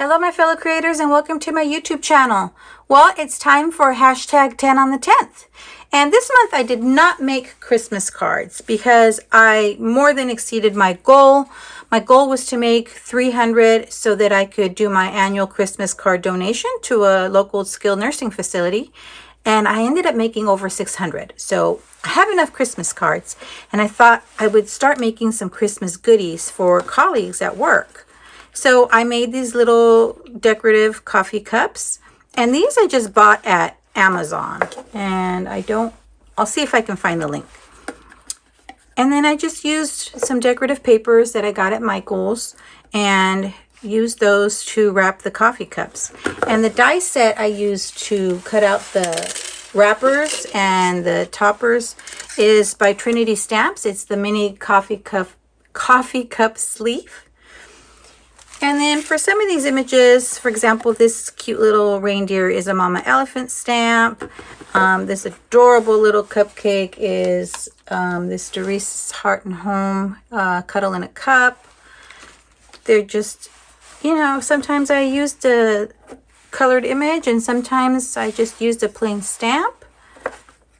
Hello my fellow creators and welcome to my YouTube channel. Well, it's time for hashtag 10 on the 10th. And this month I did not make Christmas cards because I more than exceeded my goal. My goal was to make 300 so that I could do my annual Christmas card donation to a local skilled nursing facility. And I ended up making over 600. So I have enough Christmas cards and I thought I would start making some Christmas goodies for colleagues at work. So I made these little decorative coffee cups, and these I just bought at Amazon, and I'll see if I can find the link. And then I just used some decorative papers that I got at Michael's and used those to wrap the coffee cups. And the die set I used to cut out the wrappers and the toppers is by Trinity Stamps. It's the mini coffee cup sleeve. And then for some of these images, for example, this cute little reindeer is a mama elephant stamp. This adorable little cupcake is this Doris Heart and Home Cuddle in a Cup. They're just, sometimes I used a colored image and sometimes I just used a plain stamp.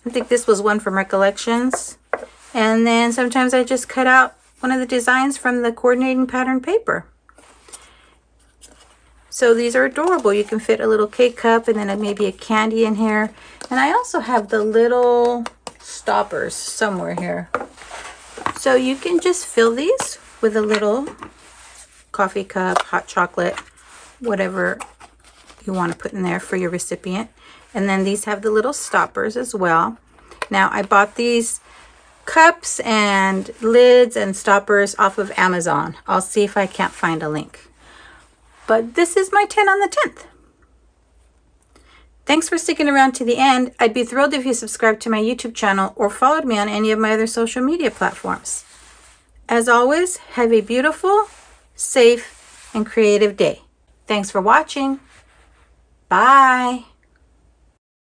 I think this was one from Recollections. And then sometimes I just cut out one of the designs from the coordinating pattern paper. So these are adorable. You can fit a little cake cup and then maybe a candy in here. And I also have the little stoppers somewhere here. So you can just fill these with a little coffee cup, hot chocolate, whatever you want to put in there for your recipient. And then these have the little stoppers as well. Now I bought these cups and lids and stoppers off of Amazon. I'll see if I can't find a link. But this is my 10 on the 10th. Thanks for sticking around to the end. I'd be thrilled if you subscribed to my YouTube channel or followed me on any of my other social media platforms. As always, have a beautiful, safe, and creative day. Thanks for watching. Bye.